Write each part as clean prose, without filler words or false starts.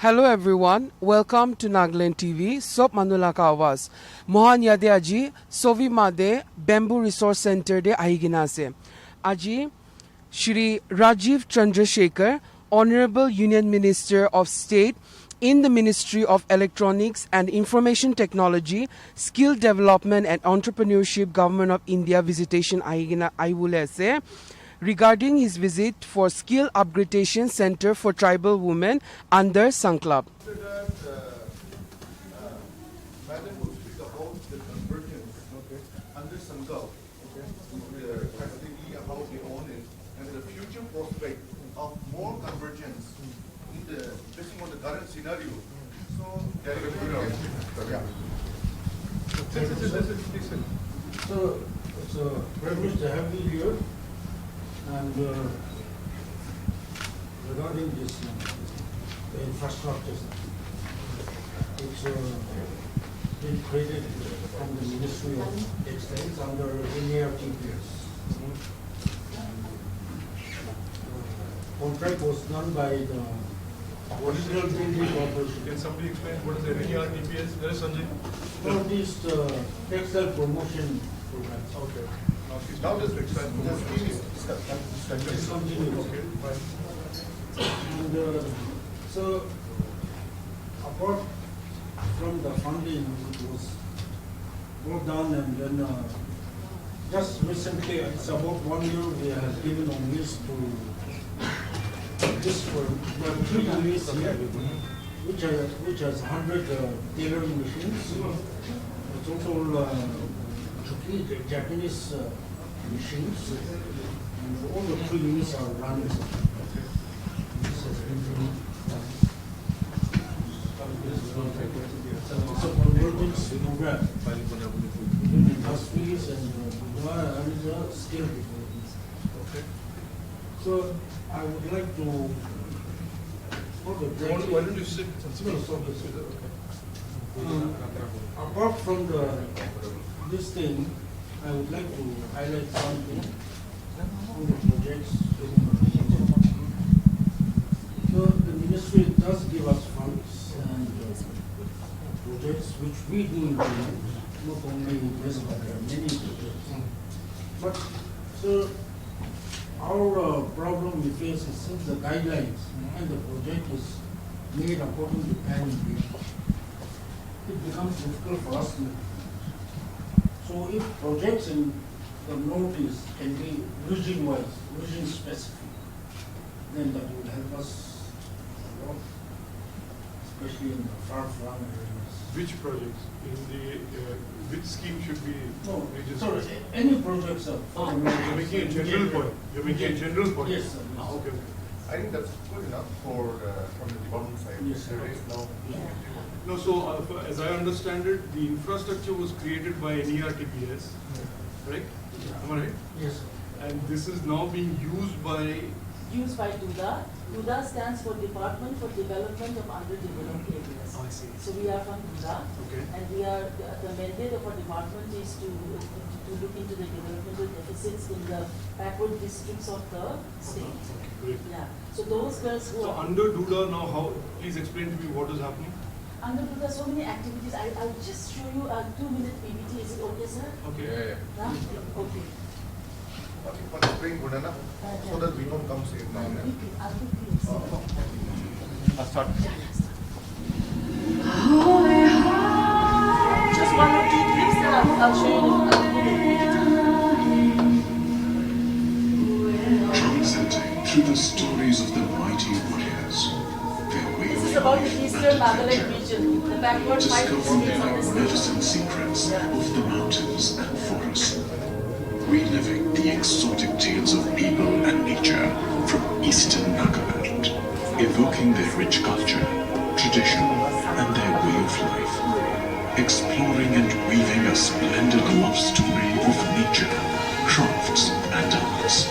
Hello everyone, welcome to NLTV, Sop Manula ka Awaz. Mohan yade aji, Sovi Made, Bamboo Resource Center de ahigina ase. Aji, Shri Rajeev Chandrasekhar, Honorable Union Minister of State in the Ministry of Electronics and Information Technology, Skill Development and Entrepreneurship, Government of India visitation ahigina aivule ase. Regarding his visit for Skill Upgradation Center for Tribal Women under Sanklab. Madam will speak about the convergence under Sankalp, specifically about the own it and the future prospect of more convergence in the based on the current scenario. So, So it's a privilege to have you here. And regarding this the infrastructure, it's been created from the Ministry of Textiles under NLTV. Contract was done by the Original Building Corporation. Can somebody explain what is the NERTPS? There is Sanjay. Northeast Textile Promotion Program. Okay. now just continue. Just continue. Okay, fine. And so, apart from the funding, it was brought down, and then just recently, it's about 1 year, we have given a list to this for 3 units here, which has 100 tailoring machines. It's also Japanese machines, and all the 3 units are running. This has been it's a convergence program between industries and skill development. Okay. So I would like to Why don't you sit? apart from this thing, I would like to highlight something on the projects. So the ministry does give us funds and projects which we do implement, not only this, but there are many projects. But so our problem we face is since the guidelines and the project is made according to plan India, it becomes difficult for us to. So if projects in the notice can be region-wise, region-specific, then that would help us a lot, especially in the far-flung areas. Which projects? In the which scheme should be? No, region sorry, specific? any projects are for the You're making a general point. You're making a general point. Yes, sir. Yes. Okay. I think that's good enough for from the department side. Yes, sir. There is now. No, so as I understand it, the infrastructure was created by NERTPS, right? Am I right? Yes, sir. And this is now being used by. Used by DUDA. DUDA stands for Department for Development of Underdeveloped Areas. I see. So we are from DUDA, Okay. and we are the mandate of our department is to look into the developmental deficits in the backward districts of the state. Great. Yeah. So those girls who So are under DUDA now, how? Please explain to me what is happening. under DUDA, so many activities. I'll just show you a 2-minute PPT. Is it okay, sir? Okay. Yeah? Okay. Okay, but bring good enough so that we don't come same now. I'll quickly explain. Start. Just 1 or 2 clips, then I'll show you the Presenting through the stories of the mighty warriors, their This is wavering about the life Eastern and Nagaland vigor, region, the backward 5 discovering districts of the the medicine state. secrets of the mountains and forests, reliving the exotic tales of people and nature from Eastern Nagaland, evoking their rich culture, tradition, and their way of life, exploring and weaving a splendid love story of nature, crafts, and arts.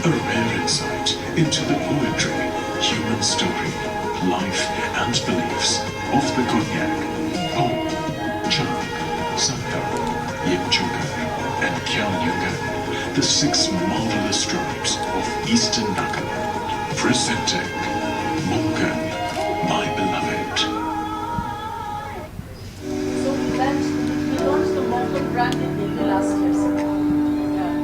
A rare insight into the poetry, human story, life, and beliefs of the Konyak, Pong, Chang, Sankar, Yimchukar, and Kyalyuga, the 6 marvelous tribes of Eastern Nagaland, presenting Mongan, my beloved. brand in Delhi last year, sir. Yeah.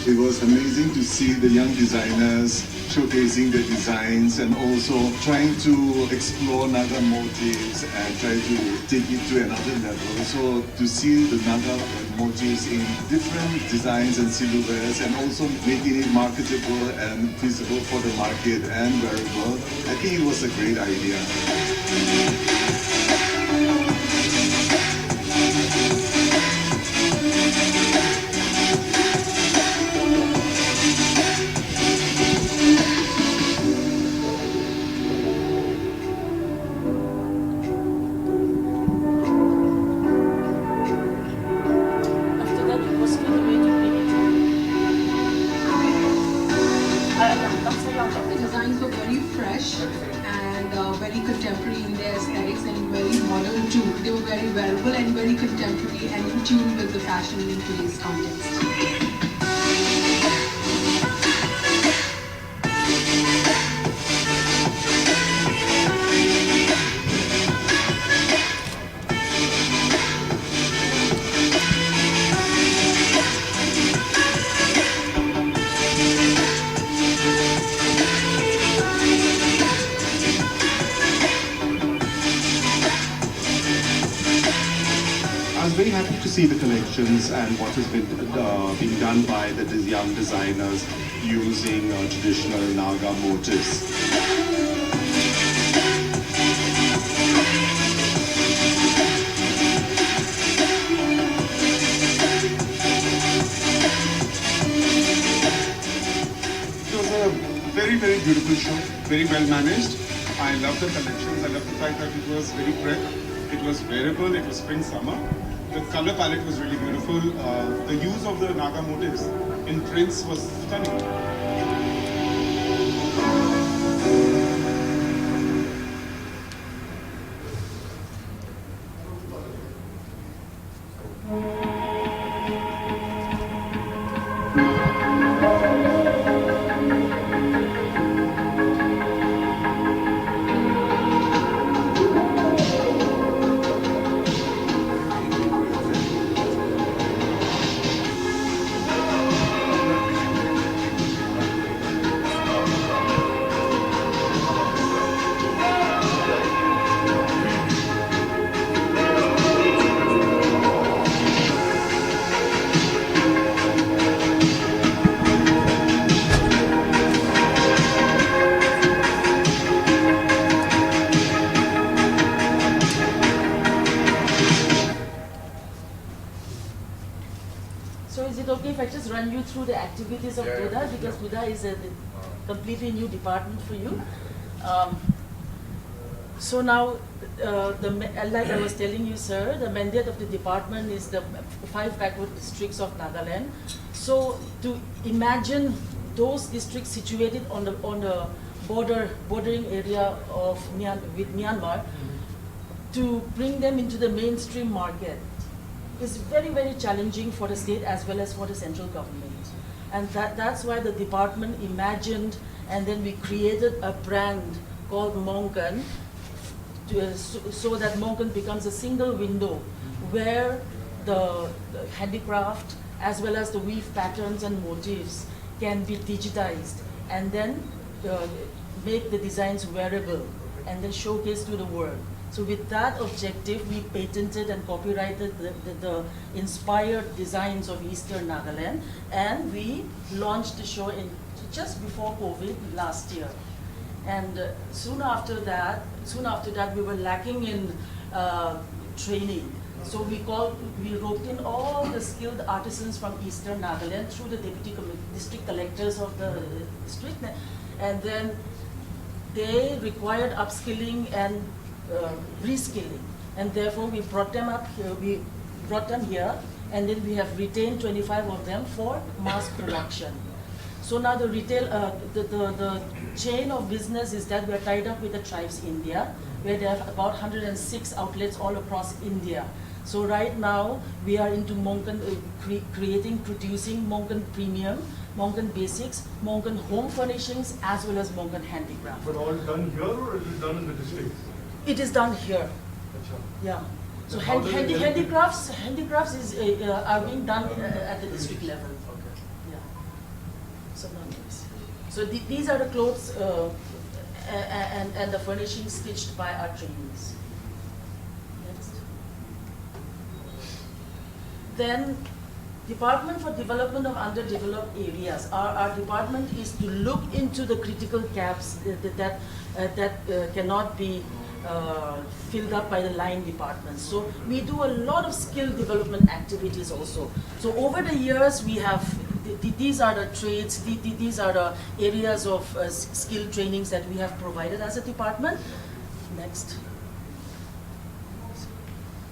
It was amazing to see the young designers showcasing their designs and also trying to explore Naga motifs and try to take it to another level. So to see the Naga motifs in different designs and silhouettes and also making it marketable and feasible for the market and wearable, I think it was a great idea. The designs were very fresh and very contemporary in their aesthetics and very modern too. They were very wearable and very contemporary and in tune with the fashion in today's context. I was very happy to see the collections and what has been being done by the young designers using traditional Naga motifs. It was a very, very beautiful show, very well managed. I love the collections. I love the fact that it was very prep. It was wearable. It was spring summer. The color palette was really beautiful. The use of the Naga motifs in prints was stunning. So is it okay if I just run you through the activities of Buddha, because Buddha is a completely new department for you. So now, like I was telling you, sir, the mandate of the department is the 5 backward districts of Nagaland. So to imagine those districts situated on the bordering area of with Myanmar, to bring them into the mainstream market is very, very challenging for the state as well as for the central government. And that's why the department imagined, and then we created a brand called Monkan, so that Monkan becomes a single window where the handicraft as well as the weave patterns and motifs can be digitized and then make the designs wearable and then showcase to the world. So with that objective, we patented and copyrighted the inspired designs of Eastern Nagaland, and we launched the show just before COVID last year. And soon after that, we were lacking in training. So we roped in all the skilled artisans from Eastern Nagaland through the district collectors of the district, and then they required upskilling and reskilling, and therefore we brought them up here. We brought them here, and then we have retained 25 of them for mass production. So now the retail, the chain of business is that we are tied up with the Tribes India, where they have about 106 outlets all across India. So right now we are into Monkan, producing Monkan Premium, Monkan Basics, Monkan Home Furnishings, as well as Monkan Handicraft. But all done here, or is it done in the district? It is done here. Yeah. So handicrafts are being done at the district level. Okay. Yeah. So nice. So these are the clothes and the furnishings stitched by our trainees. Next. Then, Department for Development of Underdeveloped Areas. Our department is to look into the critical gaps that cannot be filled up by the line departments. So we do a lot of skill development activities also. So over the years we have, these are the trades, these are the areas of skill trainings that we have provided as a department. Next.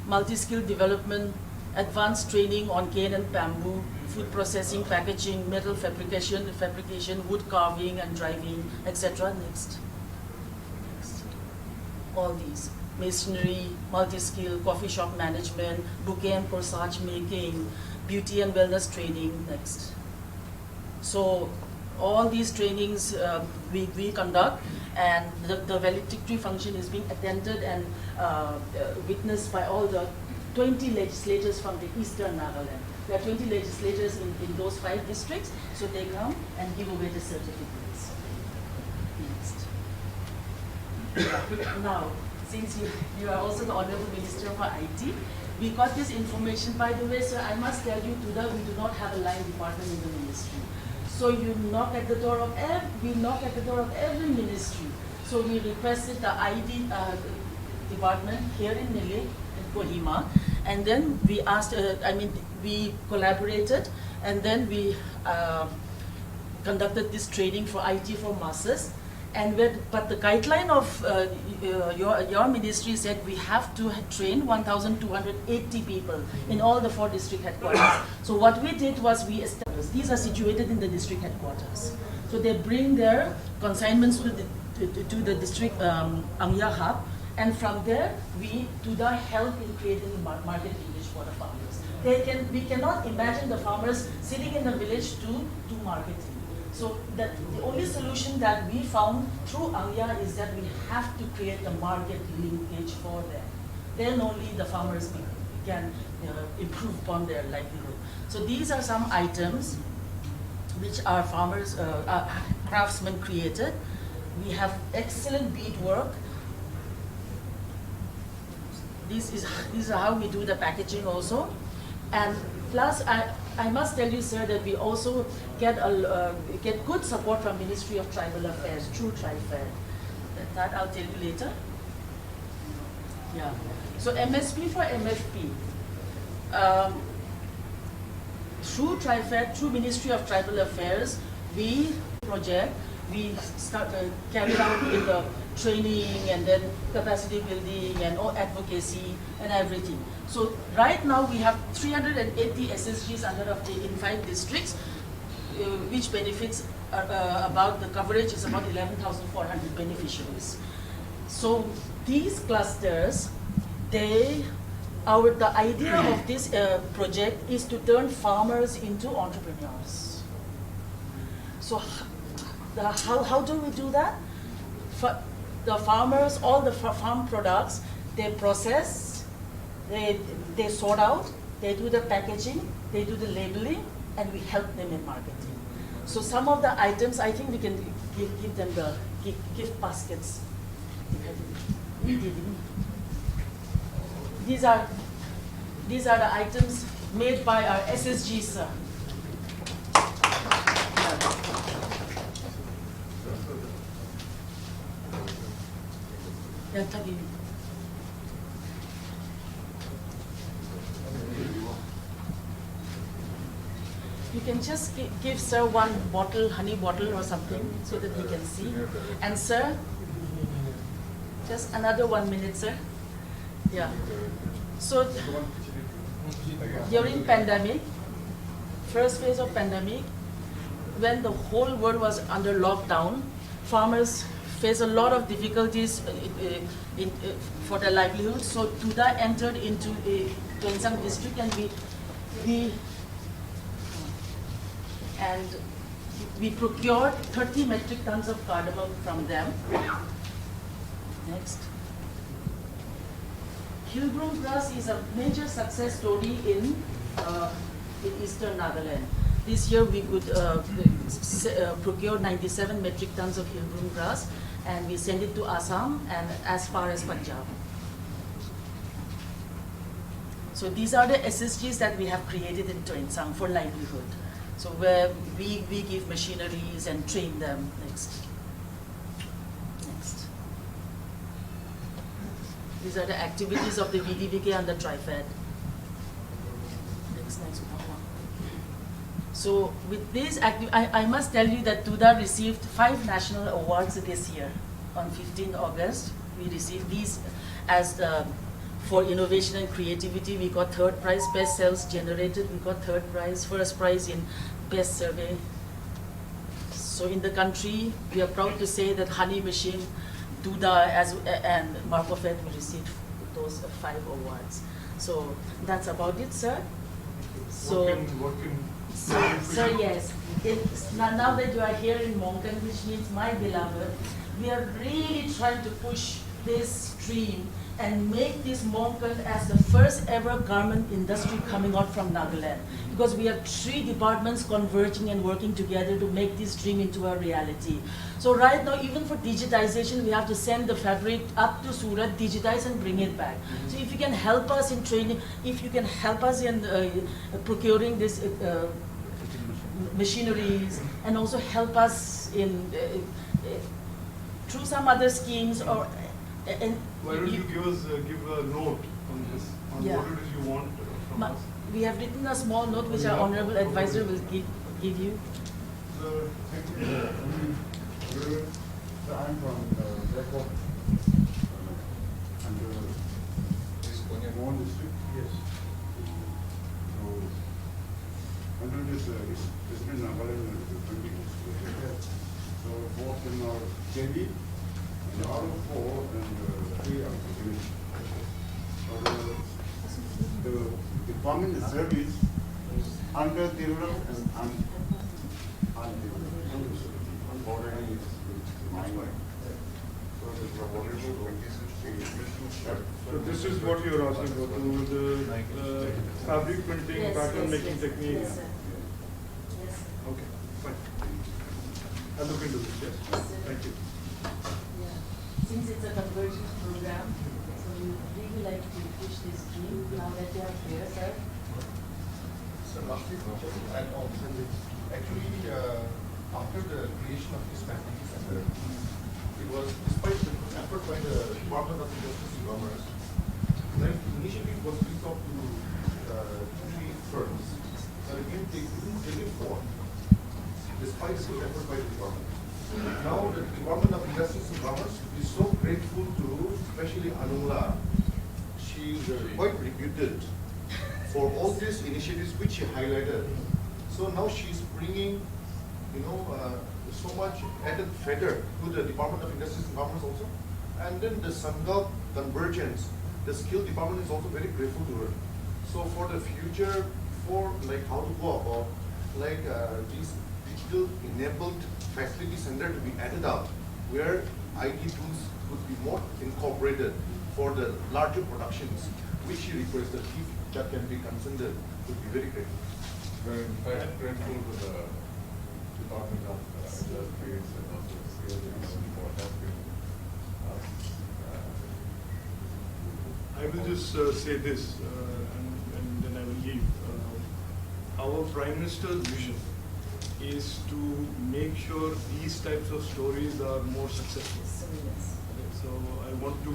Multi-skill development, advanced training on cane and bamboo, food processing, packaging, metal fabrication, wood carving and driving, etc. Next. All these, masonry, multi-skill, coffee shop management, bouquet and corsage making, beauty and wellness training. Next. So all these trainings we conduct, and the valedictory function is being attended and witnessed by all the 20 legislators from the Eastern Nagaland. There are 20 legislators in those 5 districts, so they come and give away the certificates. Next. Now, since you are also the Honorable Minister for IT, we got this information. By the way, sir, I must tell you, Tuda, we do not have a line department in the ministry. So you knock at the door of every ministry. So we requested the ID department here in Nile, in Kohima, and then we asked, we collaborated, and then we conducted this training for IT for masses. But the guideline of your ministry said we have to train 1,280 people in all the 4 district headquarters. So what we did was we established, these are situated in the district headquarters. So they bring their consignments to the district Angya hub, and from there we do the help in creating market linkage for the farmers. We cannot imagine the farmers sitting in the village to do marketing. So the only solution that we found through Angya is that we have to create a market linkage for them. Then only the farmers can improve upon their livelihood. So these are some items which our farmers, craftsmen created. We have excellent beadwork. This is how we do the packaging also. And plus, I must tell you, sir, that we also get good support from Ministry of Tribal Affairs through TriFair. That I'll tell you later. Yeah. So MSP for MFP. Through TriFair, through Ministry of Tribal Affairs, we carried out with the training and then capacity building and advocacy and everything. So right now we have 380 SSGs in 5 districts, which benefits about the coverage is about 11,400 beneficiaries. So these clusters, the idea of this project is to turn farmers into entrepreneurs. So how do we do that? The farmers, all the farm products, they process, they sort out, they do the packaging, they do the labeling, and we help them in marketing. So some of the items, I think we can give them the gift baskets. These are the items made by our SSGs, sir. can just give sir one bottle, honey bottle or something, so that he can see. And sir, just another 1 minute, sir. Yeah. So during pandemic, first phase of pandemic, when the whole world was under lockdown, farmers face a lot of difficulties for their livelihood. So Tuda entered into Tuensang district, and we procured 30 metric tons of cardamom from them. Next. Hillbroom grass is a major success story in eastern Nagaland. This year we could procure 97 metric tons of Hillbroom grass, and we send it to Assam and as far as Punjab. So these are the SSGs that we have created in Tuensang for livelihood. So where we give machineries and train them. Next. These are the activities of the VDVK and the TriFed. Next one. So with this, I must tell you that Tuda received 5 national awards this year. On 15 August, we received these as for innovation and creativity. We got 3rd prize, best sales generated. We got 3rd prize, 1st prize in best survey. So in the country, we are proud to say that Honey Machine, Tuda and Markofet will receive those 5 awards. So that's about it, sir. So, sir, yes. Now that you are here in Monkan, which means my beloved, we are really trying to push this stream and make this Monkan as the first ever garment industry coming out from Nagaland. Because we have 3 departments converging and working together to make this dream into a reality. So right now, even for digitization, we have to send the fabric up to Surat, digitize and bring it back. So if you can help us in training, if you can help us in procuring this machineries, and also help us in through some other schemes, or why don't you give a note on this, on what it is you want from us? We have written a small note which our honorable advisor will give you. So, I'm from Dept and this Hon'ble district. Yes. So, under this President Nagaland 20. So, both in our KV and R4 and 3 are finished. The department is service under the rural and already So this is what you are asking for, the fabric printing, pattern making technique. Yes, sir. Yes. Okay, fine. I'll look into this, yes. Thank you. Yeah. Since it's a convergence program, so we would really like to push this dream now that you are here, sir. So lastly, and also, actually, after the creation of this facility center, it was, despite the effort by the Department of Justice and Commerce, the initiative was reached out to 2-3 firms that again taking forward, despite the good effort by the department. Now the Department of Justice and Commerce is so grateful to, especially Anula. She is quite reputed for all these initiatives which she highlighted. So now she is bringing, so much added feather to the Department of Industries and Commerce also. And then the Sangha convergence, the skill department is also very grateful to her. So for the future, for like how to go about these digital enabled facility center to be added up, where IT tools could be more incorporated for the larger productions, which she requested. If that can be considered, would be very grateful. Very grateful to the Department of Industries and also Skill Development for helping us. I will just say this, and then I will leave. Our Prime Minister's vision is to make sure these types of stories are more successful. So I want to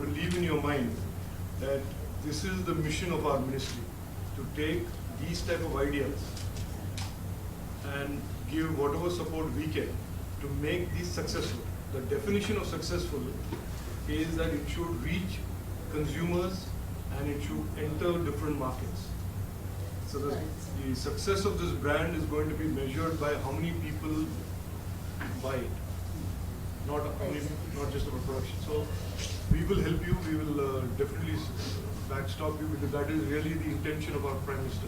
leave in your mind that this is the mission of our ministry, to take these type of ideas and give whatever support we can to make these successful. The definition of successful is that it should reach consumers and it should enter different markets. So the success of this brand is going to be measured by how many people buy it, not just about production. So we will help you. We will definitely backstop you, because that is really the intention of our Prime Minister,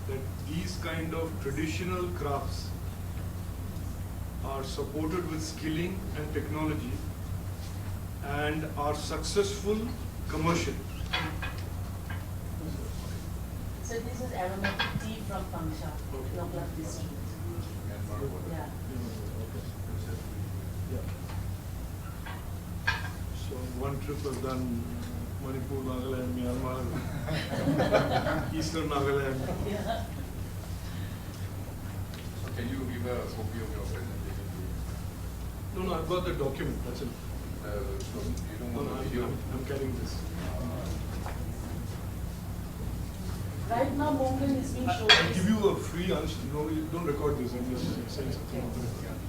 that these kind of traditional crafts are supported with skilling and technology and are successful commercially. So this is aromatic tea from Pangsha, Lokla district. Yeah. So one trip was done Manipur, Nagaland, Myanmar, Eastern Nagaland. Yeah. So can you give a copy of your presentation? No, I've got the document, that's it. So you don't No, want the video? I'm carrying this. Right now, Mongan is being I'll showcased. give you a free answer. No, you don't record this. I'm just saying something.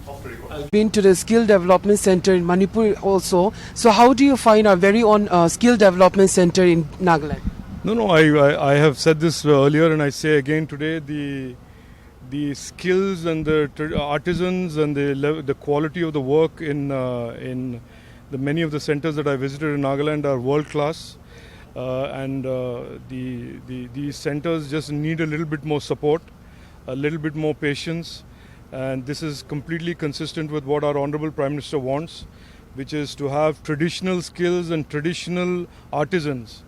Off the record. Been to the Skill Development Center in Manipur also. So how do you find our very own Skill Development Center in Nagaland? No, I have said this earlier, and I say again today, the skills and the artisans and the quality of the work in the many of the centers that I visited in Nagaland are world class. These centers just need a little bit more support, a little bit more patience, and this is completely consistent with what our Honorable Prime Minister wants, which is to have traditional skills and traditional artisans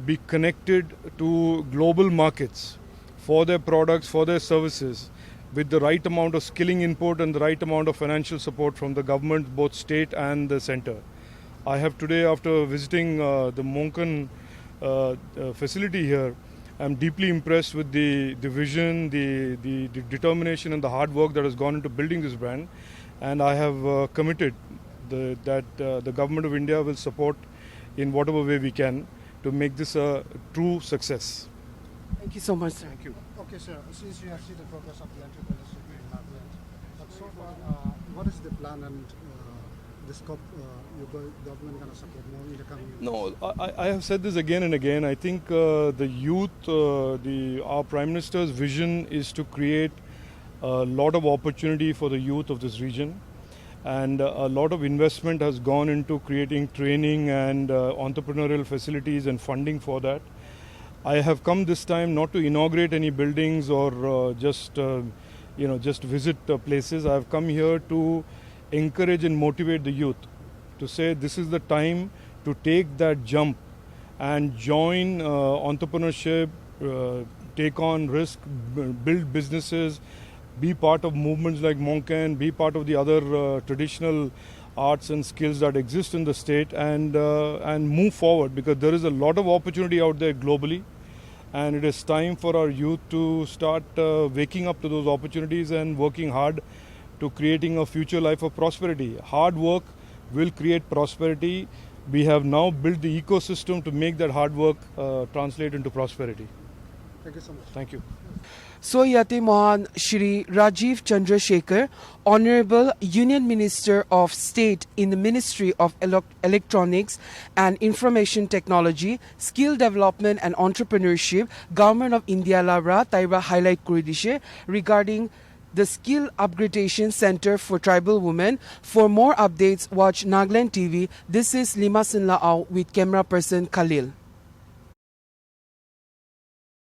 be connected to global markets for their products, for their services, with the right amount of skilling input and the right amount of financial support from the government, both state and the center. I have today, after visiting the Monkan facility here, I'm deeply impressed with the vision, the determination and the hard work that has gone into building this brand. And I have committed that the Government of India will support in whatever way we can to make this a true success. Thank you so much, sir. Thank you. Okay, sir. Since you have seen the progress of the entrepreneurship in Nagaland, but so far, what is the plan and the scope your government going to support more in the coming years? No, I have said this again and again. I think the youth, our Prime Minister's vision is to create a lot of opportunity for the youth of this region. And a lot of investment has gone into creating training and entrepreneurial facilities and funding for that. I have come this time not to inaugurate any buildings or just visit places. I have come here to encourage and motivate the youth to say this is the time to take that jump and join entrepreneurship, take on risk, build businesses, be part of movements like Monkan, be part of the other traditional arts and skills that exist in the state, and move forward, because there is a lot of opportunity out there globally, and it is time for our youth to start waking up to those opportunities and working hard to creating a future life of prosperity. Hard work will create prosperity. We have now built the ecosystem to make that hard work translate into prosperity. Thank you so much. Thank you. So Yate Mohan Shri Rajeev Chandrasekhar, Honorable Union Minister of State in the Ministry of Electronics and Information Technology, Skill Development and Entrepreneurship, Government of India Labra Taiba highlight Kuridishe regarding the Skill Upgradation Center for Tribal Women. For more updates, watch Nagaland TV. This is Lima Sinlaao with camera person Khalil.